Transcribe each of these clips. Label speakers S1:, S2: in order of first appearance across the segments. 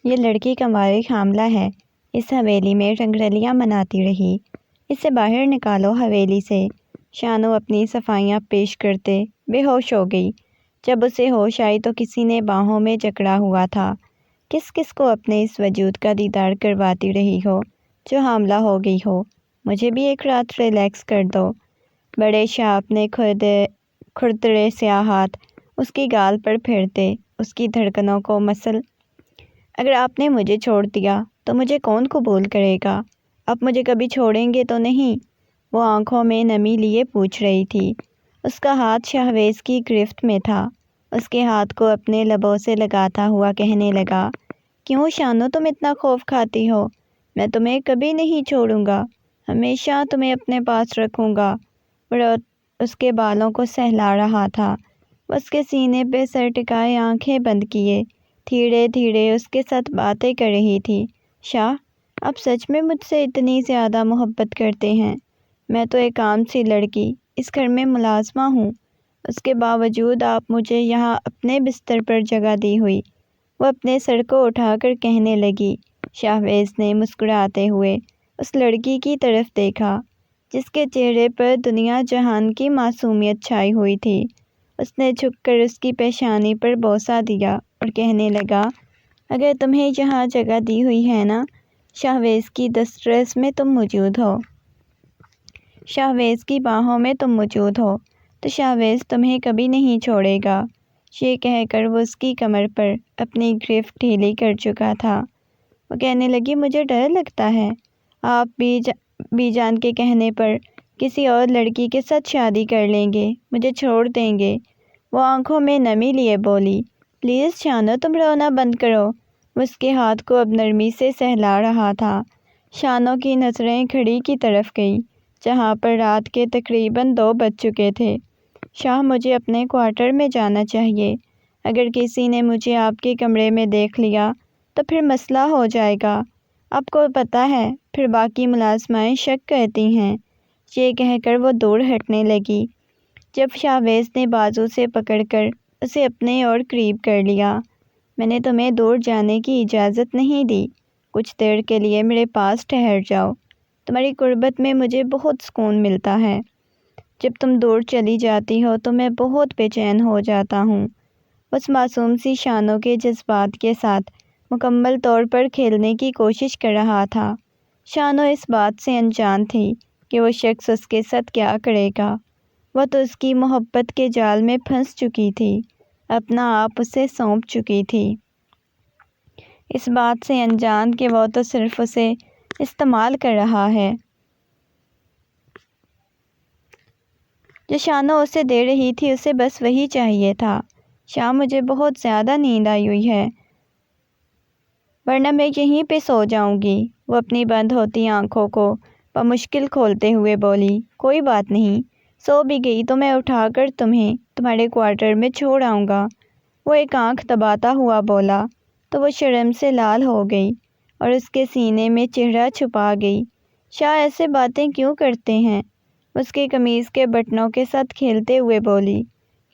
S1: یہ لڑکی کا مالک حاملہ ہے، اس حویلی میں رنگرلیاں مناتی رہی، اسے باہر نکالو حویلی سے۔ شانو اپنی صفائیاں پیش کرتے بے ہوش ہو گئی۔ جب اسے ہوش آئی تو کسی نے باہوں میں جکڑا ہوا تھا۔ کس کس کو اپنے اس وجود کا دیدار کرواتی رہی ہو جو حاملہ ہو گئی ہو؟ مجھے بھی ایک رات ریلیکس کر دو۔ بڑے شاہ اپنے کھردرے سیاہ ہاتھ اس کی گال پر پھیرتے اس کی دھڑکنوں کو مسل۔ اگر آپ نے مجھے چھوڑ دیا تو مجھے کون قبول کرے گا؟ آپ مجھے کبھی چھوڑیں گے تو نہیں؟ وہ آنکھوں میں نمی لیے پوچھ رہی تھی۔ اس کا ہاتھ شہویز کی گرفت میں تھا۔ اس کے ہاتھ کو اپنے لبوں سے لگاتا ہوا کہنے لگا، کیوں شانو تم اتنا خوف کھاتی ہو؟ میں تمہیں کبھی نہیں چھوڑوں گا، ہمیشہ تمہیں اپنے پاس رکھوں گا۔ اور اس کے بالوں کو سہلا رہا تھا۔ اس کے سینے پہ سر ٹکائے آنکھیں بند کیے دھیرے دھیرے اس کے ساتھ باتیں کر رہی تھی۔ شاہ، آپ سچ میں مجھ سے اتنی زیادہ محبت کرتے ہیں؟ میں تو ایک عام سی لڑکی اس گھر میں ملازمہ ہوں، اس کے باوجود آپ مجھے یہاں اپنے بستر پر جگہ دی ہوئی۔ وہ اپنے سر کو اٹھا کر کہنے لگی۔ شہویز نے مسکراتے ہوئے اس لڑکی کی طرف دیکھا جس کے چہرے پر دنیا جہان کی معصومیت چھائی ہوئی تھی۔ اس نے جھک کر اس کی پیشانی پر بوسہ دیا اور کہنے لگا، اگر تمہیں یہاں جگہ دی ہوئی ہے نا، شہویز کی دسترس میں تم موجود ہو، شہویز کی باہوں میں تم موجود ہو، تو شہویز تمہیں کبھی نہیں چھوڑے گا۔ یہ کہہ کر وہ اس کی کمر پر اپنی گرفت ڈھیلی کر چکا تھا۔ وہ کہنے لگی، مجھے ڈر لگتا ہے آپ بی جان کے کہنے پر کسی اور لڑکی کے ساتھ شادی کر لیں گے، مجھے چھوڑ دیں گے۔ وہ آنکھوں میں نمی لیے بولی، پلیز شانو تم رونا بند کرو۔ وہ اس کے ہاتھ کو اب نرمی سے سہلا رہا تھا۔ شانو کی نظریں گھڑی کی طرف گئیں جہاں پر رات کے تقریباً 2 بج چکے تھے۔ شاہ، مجھے اپنے کوارٹر میں جانا چاہیے۔ اگر کسی نے مجھے آپ کے کمرے میں دیکھ لیا تو پھر مسئلہ ہو جائے گا، آپ کو پتہ ہے، پھر باقی ملازمائیں شک کرتی ہیں۔ یہ کہہ کر وہ دور ہٹنے لگی۔ جب شہویز نے بازو سے پکڑ کر اسے اپنے اور قریب کر لیا، میں نے تمہیں دور جانے کی اجازت نہیں دی، کچھ دیر کے لیے میرے پاس ٹھہر جاؤ، تمہاری قربت میں مجھے بہت سکون ملتا ہے۔ جب تم دور چلی جاتی ہو تو میں بہت بے چین ہو جاتا ہوں۔ اس معصوم سی شانو کے جذبات کے ساتھ مکمل طور پر کھیلنے کی کوشش کر رہا تھا۔ شانو اس بات سے انجان تھی کہ وہ شخص اس کے ساتھ کیا کرے گا۔ وہ تو اس کی محبت کے جال میں پھنس چکی تھی، اپنا آپ اسے سونپ چکی تھی، اس بات سے انجان کہ وہ تو صرف اسے استعمال کر رہا ہے۔ جو شانو اسے دے رہی تھی اسے بس وہی چاہیے تھا۔ شاہ، مجھے بہت زیادہ نیند آئی ہوئی ہے، ورنہ میں یہیں پہ سو جاؤں گی۔ وہ اپنی بند ہوتی آنکھوں کو بمشکل کھولتے ہوئے بولی، کوئی بات نہیں، سو بھی گئی تو میں اٹھا کر تمہیں تمہارے کوارٹر میں چھوڑ آؤں گا۔ وہ ایک آنکھ دباتا ہوا بولا تو وہ شرم سے لال ہو گئی اور اس کے سینے میں چہرہ چھپا گئی۔ شاہ، ایسے باتیں کیوں کرتے ہیں؟ اس کے قمیض کے بٹنوں کے ساتھ کھیلتے ہوئے بولی،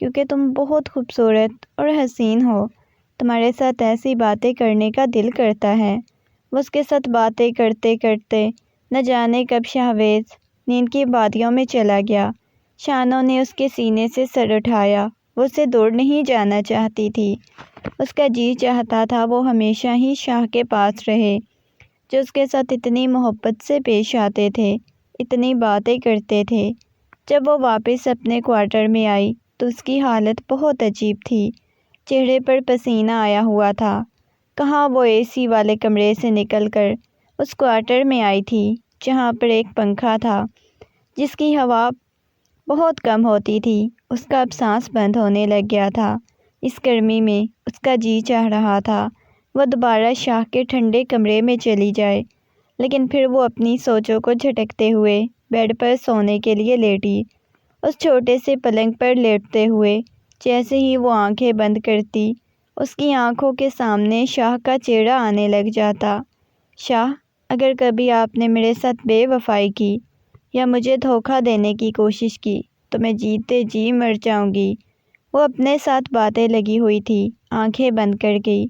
S1: کیونکہ تم بہت خوبصورت اور حسین ہو، تمہارے ساتھ ایسی باتیں کرنے کا دل کرتا ہے۔ وہ اس کے ساتھ باتیں کرتے کرتے نہ جانے کب شہویز نیند کی وادیوں میں چلا گیا۔ شانو نے اس کے سینے سے سر اٹھایا، وہ اسے دور نہیں جانا چاہتی تھی۔ اس کا جی چاہتا تھا وہ ہمیشہ ہی شاہ کے پاس رہے، جو اس کے ساتھ اتنی محبت سے پیش آتے تھے، اتنی باتیں کرتے تھے۔ جب وہ واپس اپنے کوارٹر میں آئی تو اس کی حالت بہت عجیب تھی، چہرے پر پسینہ آیا ہوا تھا۔ کہاں وہ اے سی والے کمرے سے نکل کر اس کوارٹر میں آئی تھی جہاں پر ایک پنکھا تھا جس کی ہوا بہت کم ہوتی تھی۔ اس کا اب سانس بند ہونے لگ گیا تھا۔ اس گرمی میں اس کا جی چاہ رہا تھا وہ دوبارہ شاہ کے ٹھنڈے کمرے میں چلی جائے، لیکن پھر وہ اپنی سوچوں کو جھٹکتے ہوئے بیڈ پر سونے کے لیے لیٹی۔ اس چھوٹے سے پلنگ پر لیٹتے ہوئے جیسے ہی وہ آنکھیں بند کرتی، اس کی آنکھوں کے سامنے شاہ کا چہرہ آنے لگ جاتا۔ شاہ، اگر کبھی آپ نے میرے ساتھ بے وفائی کی یا مجھے دھوکہ دینے کی کوشش کی تو میں جیتے جی مر جاؤں گی۔ وہ اپنے ساتھ باتیں لگی ہوئی تھی، آنکھیں بند کر گئی۔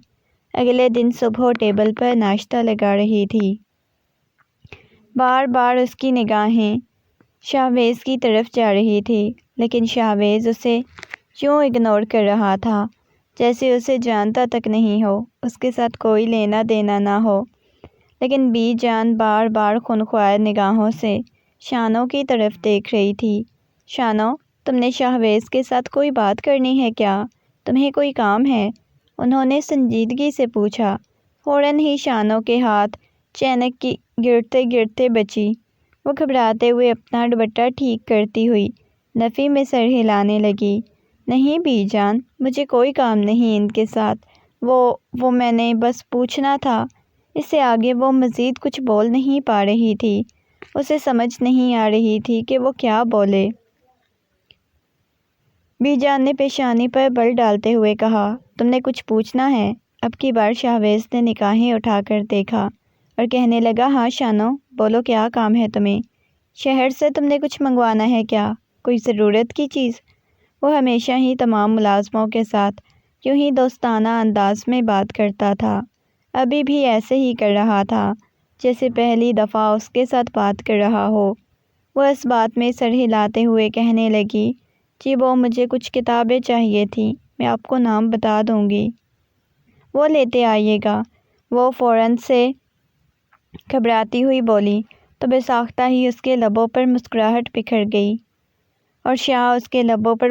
S1: اگلے دن صبح ٹیبل پر ناشتہ لگا رہی تھی۔ بار بار اس کی نگاہیں شاہویز کی طرف جا رہی تھی، لیکن شاہویز اسے یوں اگنور کر رہا تھا جیسے اسے جانتا تک نہیں ہو، اس کے ساتھ کوئی لینا دینا نہ ہو۔ لیکن بی جان بار بار خونخوار نگاہوں سے شانو کی طرف دیکھ رہی تھی۔ شانو، تم نے شاہویز کے ساتھ کوئی بات کرنی ہے کیا؟ تمہیں کوئی کام ہے؟ انہوں نے سنجیدگی سے پوچھا۔ فوراً ہی شانو کے ہاتھ چینک کی گرتے گرتے بچی۔ وہ گھبراتے ہوئے اپنا دوپٹہ ٹھیک کرتی ہوئی نفی میں سر ہلانے لگی۔ نہیں بی جان، مجھے کوئی کام نہیں ان کے ساتھ، وہ میں نے بس پوچھنا تھا۔ اس سے آگے وہ مزید کچھ بول نہیں پا رہی تھی، اسے سمجھ نہیں آ رہی تھی کہ وہ کیا بولے۔ بی جان نے پیشانی پر بل ڈالتے ہوئے کہا، تم نے کچھ پوچھنا ہے؟ اب کی بار شاہویز نے نگاہیں اٹھا کر دیکھا اور کہنے لگا، ہاں شانو، بولو کیا کام ہے تمہیں؟ شہر سے تم نے کچھ منگوانا ہے کیا؟ کوئی ضرورت کی چیز؟ وہ ہمیشہ ہی تمام ملازموں کے ساتھ یوں ہی دوستانہ انداز میں بات کرتا تھا، ابھی بھی ایسے ہی کر رہا تھا جیسے پہلی دفعہ اس کے ساتھ بات کر رہا ہو۔ وہ اس بات میں سر ہلاتے ہوئے کہنے لگی، جی وہ مجھے کچھ کتابیں چاہیے تھیں، میں آپ کو نام بتا دوں گی، وہ لیتے آئیے گا۔ وہ فوراً سے گھبراتی ہوئی بولی تو بے ساختہ ہی اس کے لبوں پر مسکراہٹ بکھر گئی، اور شاہ اس کے لبوں پر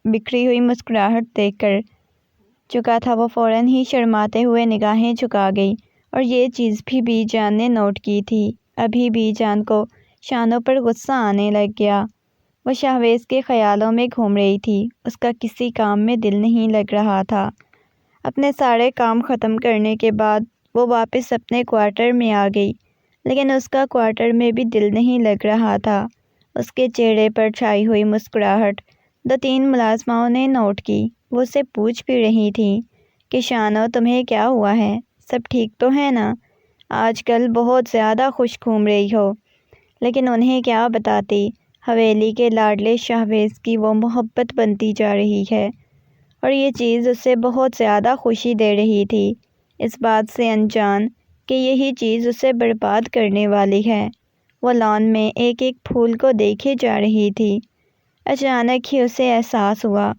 S1: بکھری ہوئی مسکراہٹ دیکھ کر چکا تھا، وہ فوراً ہی شرماتے ہوئے نگاہیں جھکا گئی، اور یہ چیز بھی بی جان نے نوٹ کی تھی۔ ابھی بی جان کو شانو پر غصہ آنے لگ گیا۔ وہ شاہویز کے خیالوں میں گھوم رہی تھی، اس کا کسی کام میں دل نہیں لگ رہا تھا۔ اپنے سارے کام ختم کرنے کے بعد وہ واپس اپنے کوارٹر میں آ گئی، لیکن اس کا کوارٹر میں بھی دل نہیں لگ رہا تھا۔ اس کے چہرے پر چھائی ہوئی مسکراہٹ دو تین ملازماؤں نے نوٹ کی۔ وہ اسے پوچھ بھی رہی تھی کہ شانو تمہیں کیا ہوا ہے، سب ٹھیک تو ہے نا؟ آج کل بہت زیادہ خوش گھوم رہی ہو۔ لیکن انہیں کیا بتاتی، حویلی کے لاڈلے شاہویز کی وہ محبت بنتی جا رہی ہے، اور یہ چیز اسے بہت زیادہ خوشی دے رہی تھی، اس بات سے انجان کہ یہی چیز اسے برباد کرنے والی ہے۔ وہ لان میں ایک ایک پھول کو دیکھے جا رہی تھی۔ اچانک ہی اسے احساس ہوا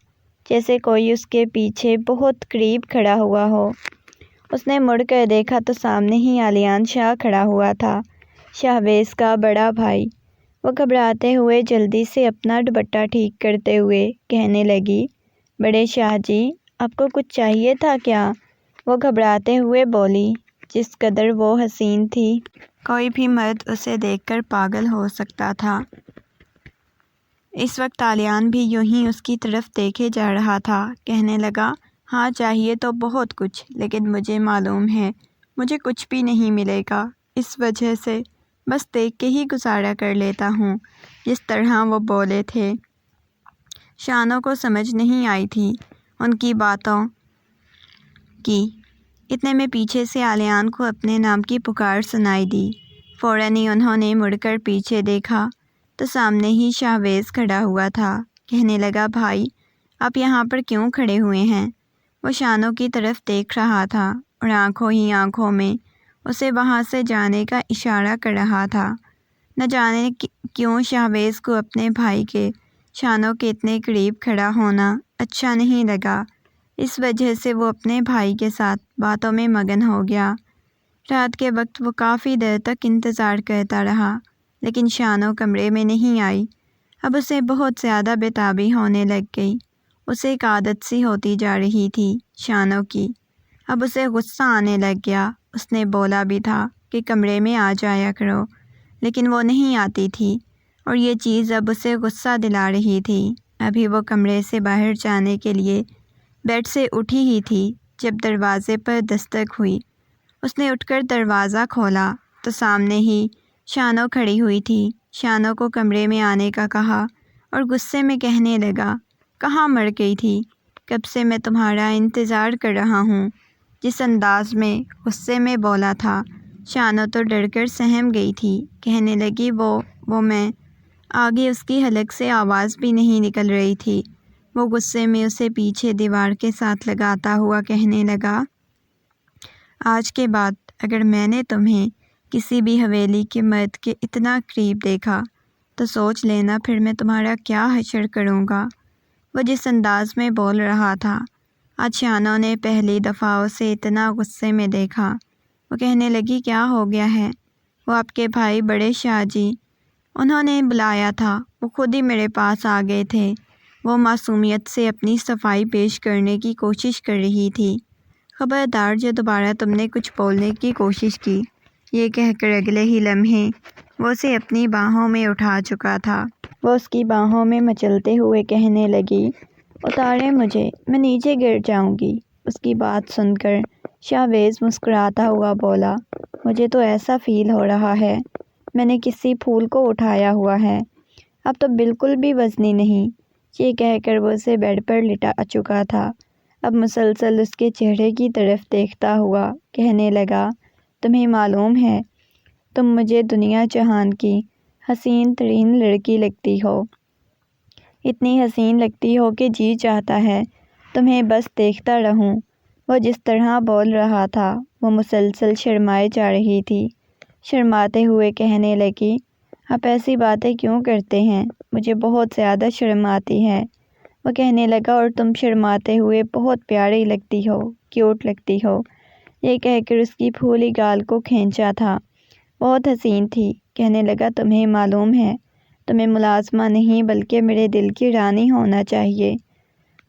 S1: جیسے کوئی اس کے پیچھے بہت قریب کھڑا ہوا ہو۔ اس نے مڑ کر دیکھا تو سامنے ہی علیان شاہ کھڑا ہوا تھا، شاہویز کا بڑا بھائی۔ وہ گھبراتے ہوئے جلدی سے اپنا دوپٹہ ٹھیک کرتے ہوئے کہنے لگی، بڑے شاہ جی، آپ کو کچھ چاہیے تھا کیا؟ وہ گھبراتے ہوئے بولی۔ جس قدر وہ حسین تھی، کوئی بھی مرد اسے دیکھ کر پاگل ہو سکتا تھا۔ اس وقت علیان بھی یوں ہی اس کی طرف دیکھے جا رہا تھا، کہنے لگا، ہاں چاہیے تو بہت کچھ، لیکن مجھے معلوم ہے مجھے کچھ بھی نہیں ملے گا، اس وجہ سے بس دیکھ کے ہی گزارا کر لیتا ہوں۔ جس طرح وہ بولے تھے، شانو کو سمجھ نہیں آئی تھی ان کی باتوں کی۔ اتنے میں پیچھے سے علیان کو اپنے نام کی پکار سنائی دی۔ فوراً ہی انہوں نے مڑ کر پیچھے دیکھا تو سامنے ہی شاہویز کھڑا ہوا تھا۔ کہنے لگا، بھائی آپ یہاں پر کیوں کھڑے ہوئے ہیں؟ وہ شانو کی طرف دیکھ رہا تھا اور آنکھوں ہی آنکھوں میں اسے وہاں سے جانے کا اشارہ کر رہا تھا۔ نہ جانے کیوں شاہویز کو اپنے بھائی کے شانو کے اتنے قریب کھڑا ہونا اچھا نہیں لگا، اس وجہ سے وہ اپنے بھائی کے ساتھ باتوں میں مگن ہو گیا۔ رات کے وقت وہ کافی دیر تک انتظار کرتا رہا، لیکن شانو کمرے میں نہیں آئی۔ اب اسے بہت زیادہ بے تابی ہونے لگ گئی، اسے ایک عادت سی ہوتی جا رہی تھی شانو کی۔ اب اسے غصہ آنے لگ گیا۔ اس نے بولا بھی تھا کہ کمرے میں آ جایا کرو، لیکن وہ نہیں آتی تھی، اور یہ چیز اب اسے غصہ دلا رہی تھی۔ ابھی وہ کمرے سے باہر جانے کے لیے بیڈ سے اٹھی ہی تھی جب دروازے پر دستک ہوئی۔ اس نے اٹھ کر دروازہ کھولا تو سامنے ہی شانو کھڑی ہوئی تھی۔ شانو کو کمرے میں آنے کا کہا اور غصے میں کہنے لگا، کہاں مر گئی تھی؟ کب سے میں تمہارا انتظار کر رہا ہوں۔ جس انداز میں غصے میں بولا تھا، شانو تو ڈر کر سہم گئی تھی۔ کہنے لگی، وہ میں۔ آگے اس کی حلق سے آواز بھی نہیں نکل رہی تھی۔ وہ غصے میں اسے پیچھے دیوار کے ساتھ لگاتا ہوا کہنے لگا، آج کے بعد اگر میں نے تمہیں کسی بھی حویلی کے مرد کے اتنا قریب دیکھا تو سوچ لینا پھر میں تمہارا کیا حشر کروں گا۔ وہ جس انداز میں بول رہا تھا، آج شانو نے پہلی دفعہ اسے اتنا غصے میں دیکھا۔ وہ کہنے لگی، کیا ہو گیا ہے؟ وہ آپ کے بھائی بڑے شاہ جی، انہوں نے بلایا تھا، وہ خود ہی میرے پاس آ گئے تھے۔ وہ معصومیت سے اپنی صفائی پیش کرنے کی کوشش کر رہی تھی۔ خبردار جو دوبارہ تم نے کچھ بولنے کی کوشش کی، یہ کہہ کر اگلے ہی لمحے وہ اسے اپنی باہوں میں اٹھا چکا تھا۔ وہ اس کی باہوں میں مچلتے ہوئے کہنے لگی، اتاریں مجھے، میں نیچے گر جاؤں گی۔ اس کی بات سن کر شاہویز مسکراتا ہوا بولا، مجھے تو ایسا فیل ہو رہا ہے میں نے کسی پھول کو اٹھایا ہوا ہے، اب تو بالکل بھی وزنی نہیں۔ یہ کہہ کر وہ اسے بیڈ پر لٹا چکا تھا، اب مسلسل اس کے چہرے کی طرف دیکھتا ہوا کہنے لگا، تمہیں معلوم ہے تم مجھے دنیا جہان کی حسین ترین لڑکی لگتی ہو، اتنی حسین لگتی ہو کہ جی چاہتا ہے تمہیں بس دیکھتا رہوں۔ وہ جس طرح بول رہا تھا وہ مسلسل شرمائے جا رہی تھی۔ شرماتے ہوئے کہنے لگی، آپ ایسی باتیں کیوں کرتے ہیں؟ مجھے بہت زیادہ شرم آتی ہے۔ وہ کہنے لگا، اور تم شرماتے ہوئے بہت پیاری لگتی ہو، کیوٹ لگتی ہو۔ یہ کہہ کر اس کی پھولی گال کو کھینچا تھا، بہت حسین تھی۔ کہنے لگا، تمہیں معلوم ہے تمہیں ملازمہ نہیں بلکہ میرے دل کی رانی ہونا چاہیے۔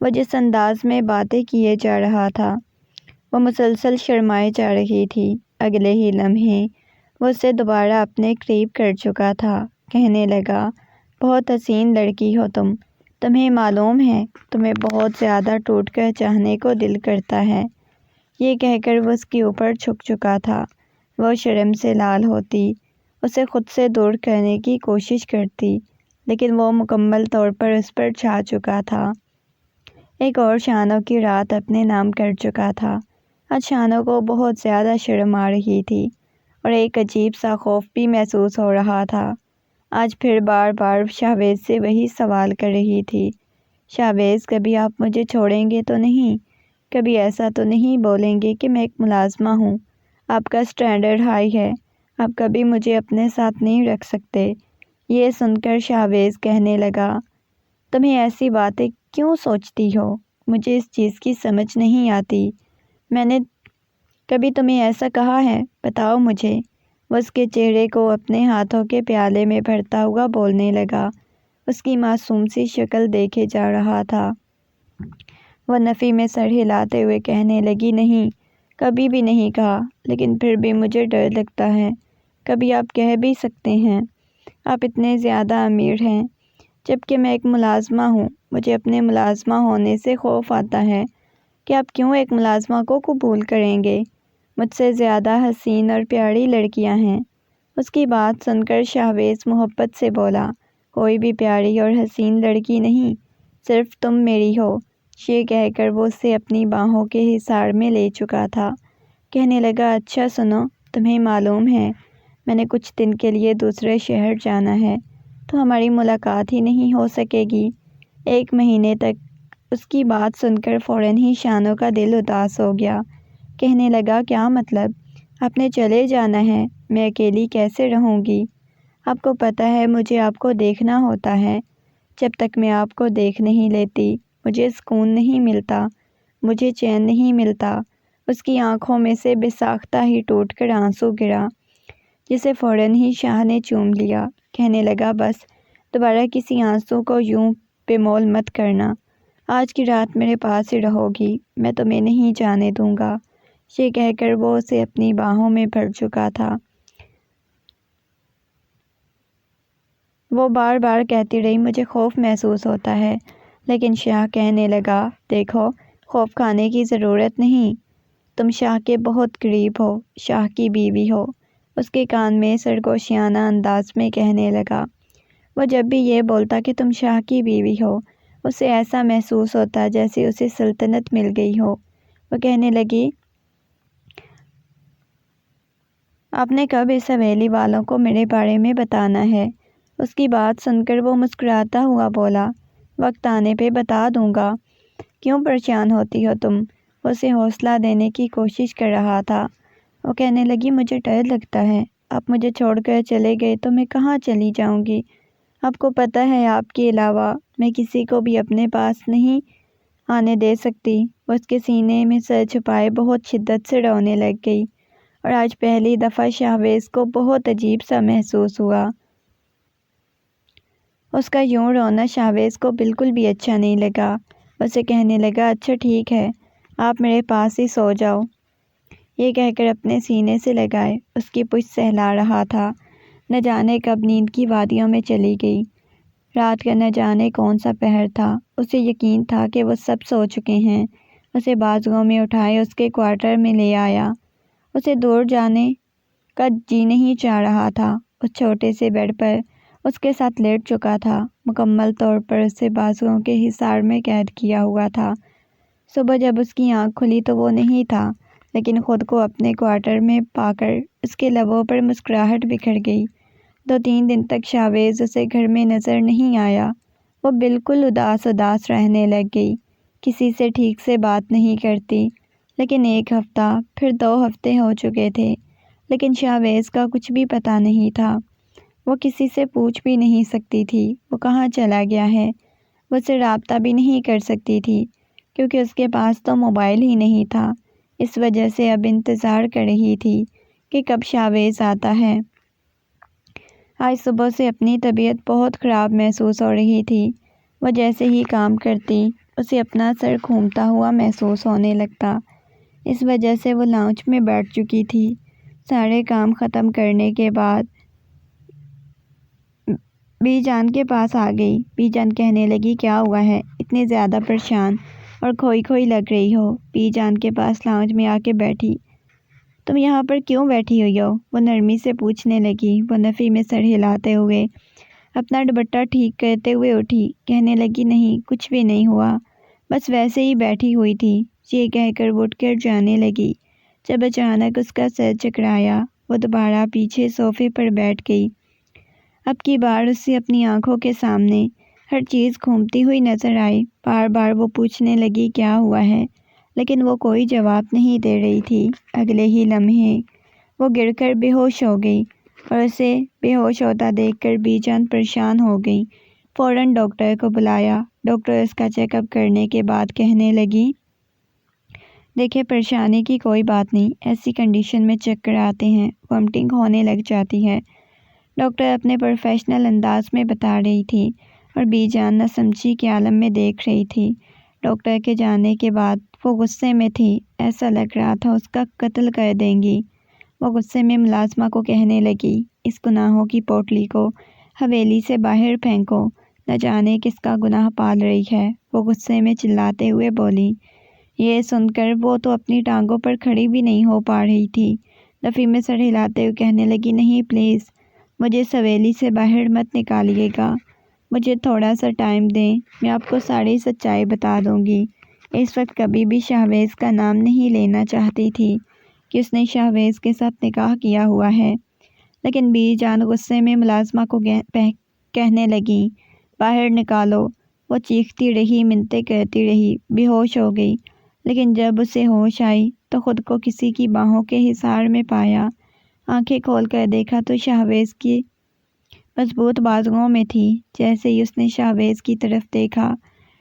S1: وہ جس انداز میں باتیں کیے جا رہا تھا وہ مسلسل شرمائے جا رہی تھی۔ اگلے ہی لمحے وہ اسے دوبارہ اپنے قریب کر چکا تھا، کہنے لگا، بہت حسین لڑکی ہو تم، تمہیں معلوم ہے تمہیں بہت زیادہ ٹوٹ کر چاہنے کو دل کرتا ہے۔ یہ کہہ کر وہ اس کے اوپر جھک چکا تھا۔ وہ شرم سے لال ہوتی، اسے خود سے دور کرنے کی کوشش کرتی، لیکن وہ مکمل طور پر اس پر چھا چکا تھا۔ ایک اور شانو کی رات اپنے نام کر چکا تھا۔ آج شانو کو بہت زیادہ شرم آ رہی تھی اور ایک عجیب سا خوف بھی محسوس ہو رہا تھا۔ آج پھر بار بار شاہویز سے وہی سوال کر رہی تھی، شاہویز کبھی آپ مجھے چھوڑیں گے تو نہیں؟ کبھی ایسا تو نہیں بولیں گے کہ میں ایک ملازمہ ہوں، آپ کا اسٹینڈرڈ ہائی ہے، آپ کبھی مجھے اپنے ساتھ نہیں رکھ سکتے؟ یہ سن کر شاہویز کہنے لگا، تمہیں ایسی باتیں کیوں سوچتی ہو؟ مجھے اس چیز کی سمجھ نہیں آتی، میں نے کبھی تمہیں ایسا کہا ہے؟ بتاؤ مجھے۔ وہ اس کے چہرے کو اپنے ہاتھوں کے پیالے میں بھرتا ہوا بولنے لگا، اس کی معصوم سی شکل دیکھے جا رہا تھا۔ وہ نفی میں سر ہلاتے ہوئے کہنے لگی، نہیں، کبھی بھی نہیں کہا، لیکن پھر بھی مجھے ڈر لگتا ہے، کبھی آپ کہہ بھی سکتے ہیں۔ آپ اتنے زیادہ امیر ہیں جبکہ میں ایک ملازمہ ہوں، مجھے اپنے ملازمہ ہونے سے خوف آتا ہے کہ آپ کیوں ایک ملازمہ کو قبول کریں گے؟ مجھ سے زیادہ حسین اور پیاری لڑکیاں ہیں۔ اس کی بات سن کر شاہویز محبت سے بولا، کوئی بھی پیاری اور حسین لڑکی نہیں، صرف تم میری ہو۔ یہ کہہ کر وہ اسے اپنی باہوں کے حصار میں لے چکا تھا، کہنے لگا، اچھا سنو، تمہیں معلوم ہے میں نے کچھ دن کے لیے دوسرے شہر جانا ہے تو ہماری ملاقات ہی نہیں ہو سکے گی 1 مہینے تک۔ اس کی بات سن کر فوراً ہی شانو کا دل اداس ہو گیا، کہنے لگا، کیا مطلب؟ آپ نے چلے جانا ہے؟ میں اکیلی کیسے رہوں گی؟ آپ کو پتہ ہے مجھے آپ کو دیکھنا ہوتا ہے، جب تک میں آپ کو دیکھ نہیں لیتی مجھے سکون نہیں ملتا، مجھے چین نہیں ملتا۔ اس کی آنکھوں میں سے بے ساختہ ہی ٹوٹ کر آنسو گرا، جسے فوراً ہی شاہ نے چوم لیا، کہنے لگا، بس دوبارہ کسی آنسو کو یوں بے مول مت کرنا، آج کی رات میرے پاس ہی رہو گی، میں تمہیں نہیں جانے دوں گا۔ یہ کہہ کر وہ اسے اپنی باہوں میں بھر چکا تھا۔ وہ بار بار کہتی رہی، مجھے خوف محسوس ہوتا ہے، لیکن شاہ کہنے لگا، دیکھو، خوف کھانے کی ضرورت نہیں، تم شاہ کے بہت قریب ہو، شاہ کی بیوی ہو۔ اس کے کان میں سرگوشیانہ انداز میں کہنے لگا۔ وہ جب بھی یہ بولتا کہ تم شاہ کی بیوی ہو، اسے ایسا محسوس ہوتا جیسے اسے سلطنت مل گئی ہو۔ وہ کہنے لگی، آپ نے کب اس حویلی والوں کو میرے بارے میں بتانا ہے؟ اس کی بات سن کر وہ مسکراتا ہوا بولا، وقت آنے پہ بتا دوں گا، کیوں پریشان ہوتی ہو تم؟ اسے حوصلہ دینے کی کوشش کر رہا تھا۔ وہ کہنے لگی مجھے ڈر لگتا ہے، آپ مجھے چھوڑ کر چلے گئے تو میں کہاں چلی جاؤں گی؟ آپ کو پتہ ہے آپ کے علاوہ میں کسی کو بھی اپنے پاس نہیں آنے دے سکتی۔ وہ اس کے سینے میں سر چھپائے بہت شدت سے رونے لگ گئی، اور آج پہلی دفعہ شہباز کو بہت عجیب سا محسوس ہوا۔ اس کا یوں رونا شہباز کو بالکل بھی اچھا نہیں لگا۔ اسے کہنے لگا اچھا ٹھیک ہے، آپ میرے پاس ہی سو جاؤ۔ یہ کہہ کر اپنے سینے سے لگائے اس کی پشت سہلا رہا تھا۔ نہ جانے کب نیند کی وادیوں میں چلی گئی۔ رات کا نہ جانے کون سا پہر تھا۔ اسے یقین تھا کہ وہ سب سو چکے ہیں۔ اسے بازوؤں میں اٹھائے اس کے کوارٹر میں لے آیا۔ اسے دور جانے کا جی نہیں چاہ رہا تھا۔ اس چھوٹے سے بیڈ پر اس کے ساتھ لیٹ چکا تھا، مکمل طور پر اسے بازوؤں کے حصار میں قید کیا ہوا تھا۔ صبح جب اس کی آنکھ کھلی تو وہ نہیں تھا، لیکن خود کو اپنے کوارٹر میں پا کر اس کے لبوں پر مسکراہٹ بکھر گئی۔ 2-3 دن تک شہباز اسے گھر میں نظر نہیں آیا۔ وہ بالکل اداس رہنے لگ گئی، کسی سے ٹھیک سے بات نہیں کرتی۔ لیکن 1 ہفتہ، پھر 2 ہفتے ہو چکے تھے، لیکن شہباز کا کچھ بھی پتہ نہیں تھا۔ وہ کسی سے پوچھ بھی نہیں سکتی تھی وہ کہاں چلا گیا ہے۔ وہ اسے رابطہ بھی نہیں کر سکتی تھی، کیونکہ اس کے پاس تو موبائل ہی نہیں تھا۔ اس وجہ سے اب انتظار کر رہی تھی کہ کب شہباز آتا ہے۔ آج صبح سے اپنی طبیعت بہت خراب محسوس ہو رہی تھی۔ وہ جیسے ہی کام کرتی اسے اپنا سر گھومتا ہوا محسوس ہونے لگتا۔ اس وجہ سے وہ لاؤنج میں بیٹھ چکی تھی۔ سارے کام ختم کرنے کے بعد بی جان کے پاس آ گئی۔ بی جان کہنے لگی کیا ہوا ہے؟ اتنی زیادہ پریشان اور کھوئی لگ رہی ہو۔ بی جان کے پاس لاؤنج میں آ کے بیٹھی۔ تم یہاں پر کیوں بیٹھی ہوئی ہو؟ وہ نرمی سے پوچھنے لگی۔ وہ نفی میں سر ہلاتے ہوئے اپنا دوپٹہ ٹھیک کرتے ہوئے اٹھی، کہنے لگی نہیں، کچھ بھی نہیں ہوا، بس ویسے ہی بیٹھی ہوئی تھی۔ یہ کہہ کر وہ اٹھ کر جانے لگی، جب اچانک اس کا سر چکرایا۔ وہ دوبارہ پیچھے صوفے پر بیٹھ گئی۔ اب کی بار اسے اپنی آنکھوں کے سامنے ہر چیز گھومتی ہوئی نظر آئی۔ بار بار وہ پوچھنے لگی کیا ہوا ہے، لیکن وہ کوئی جواب نہیں دے رہی تھی۔ اگلے ہی لمحے وہ گر کر بے ہوش ہو گئی، اور اسے بے ہوش ہوتا دیکھ کر بی جان پریشان ہو گئی۔ فوراً ڈاکٹر کو بلایا۔ ڈاکٹر اس کا چیک اپ کرنے کے بعد کہنے لگی دیکھیں پریشانی کی کوئی بات نہیں، ایسی کنڈیشن میں چکر آتے ہیں، وامٹنگ ہونے لگ جاتی ہے۔ ڈاکٹر اپنے پروفیشنل انداز میں بتا رہی تھی، اور بی جان نہ سمجھی کے عالم میں دیکھ رہی تھی۔ ڈاکٹر کے جانے کے بعد وہ غصے میں تھی، ایسا لگ رہا تھا اس کا قتل کر دیں گی۔ وہ غصے میں ملازمہ کو کہنے لگی اس گناہوں کی پوٹلی کو حویلی سے باہر پھینکو، نہ جانے کس کا گناہ پال رہی ہے۔ وہ غصے میں چلاتے ہوئے بولی۔ یہ سن کر وہ تو اپنی ٹانگوں پر کھڑی بھی نہیں ہو پا رہی تھی۔ نفی میں سر ہلاتے ہوئے کہنے لگی نہیں پلیز، مجھے اس حویلی سے باہر مت نکالیے گا، مجھے تھوڑا سا ٹائم دیں، میں آپ کو ساری سچائی بتا دوں گی۔ اس وقت کبھی بھی شہباز کا نام نہیں لینا چاہتی تھی کہ اس نے شہباز کے ساتھ نکاح کیا ہوا ہے، لیکن بی جان غصے میں ملازمہ کو کہنے لگی باہر نکالو۔ وہ چیختی رہی، منتیں کرتی رہی، بے ہوش ہو گئی، لیکن جب اسے ہوش آئی تو خود کو کسی کی باہوں کے حصار میں پایا۔ آنکھیں کھول کر دیکھا تو شہباز کی مضبوط بازوؤں میں تھی۔ جیسے ہی اس نے شہباز کی طرف دیکھا،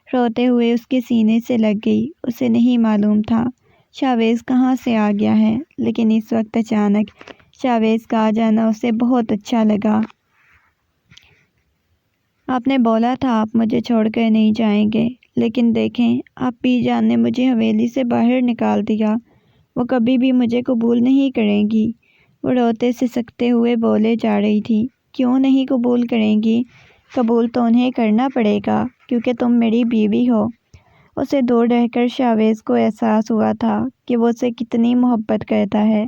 S1: روتے ہوئے اس کے سینے سے لگ گئی۔ اسے نہیں معلوم تھا شہباز کہاں سے آ گیا ہے، لیکن اس وقت اچانک شہباز کا آ جانا اسے بہت اچھا لگا۔ آپ نے بولا تھا آپ مجھے چھوڑ کر نہیں جائیں گے، لیکن دیکھیں آپ بی جان نے مجھے حویلی سے باہر نکال دیا، وہ کبھی بھی مجھے قبول نہیں کریں گی۔ وہ روتے سسکتے ہوئے بولے جا رہی تھی کیوں نہیں قبول کریں گی؟ قبول تو انہیں کرنا پڑے گا، کیونکہ تم میری بیوی ہو۔ اسے دور رہ کر شہباز کو احساس ہوا تھا کہ وہ اسے کتنی محبت کرتا ہے،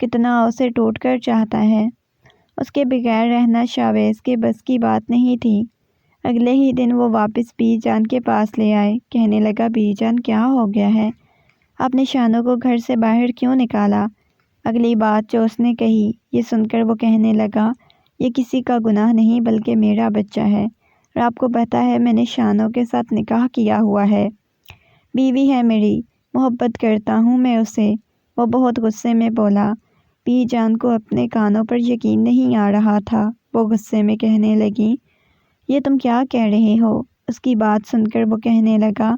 S1: کتنا اسے ٹوٹ کر چاہتا ہے۔ اس کے بغیر رہنا شہباز کے بس کی بات نہیں تھی۔ اگلے ہی دن وہ واپس بی جان کے پاس لے آئے۔ کہنے لگا بی جان کیا ہو گیا ہے؟ آپ نے شانو کو گھر سے باہر کیوں نکالا؟ اگلی بات جو اس نے کہی، یہ سن کر وہ کہنے لگا یہ کسی کا گناہ نہیں بلکہ میرا بچہ ہے، اور آپ کو پتہ ہے میں نے شانو کے ساتھ نکاح کیا ہوا ہے، بیوی ہے میری، محبت کرتا ہوں میں اسے۔ وہ بہت غصے میں بولا۔ بی جان کو اپنے کانوں پر یقین نہیں آ رہا تھا۔ وہ غصے میں کہنے لگیں، یہ تم کیا کہہ رہے ہو؟ اس کی بات سن کر وہ کہنے لگا،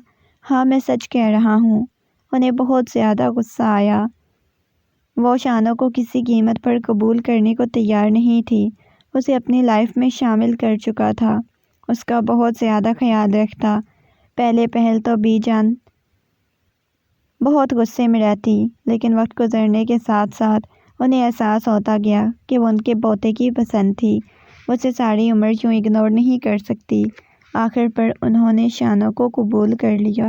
S1: ہاں میں سچ کہہ رہا ہوں۔ انہیں بہت زیادہ غصہ آیا۔ وہ شانو کو کسی قیمت پر قبول کرنے کو تیار نہیں تھی۔ اسے اپنی لائف میں شامل کر چکا تھا، اس کا بہت زیادہ خیال رکھتا۔ پہلے پہل تو بی جان بہت غصے میں رہتی، لیکن وقت گزرنے کے ساتھ ساتھ انہیں احساس ہوتا گیا کہ وہ ان کے پوتے کی پسند تھی۔ وہ اسے ساری عمر یوں اگنور نہیں کر سکتی۔ آخر پر انہوں نے شانو کو قبول کر لیا۔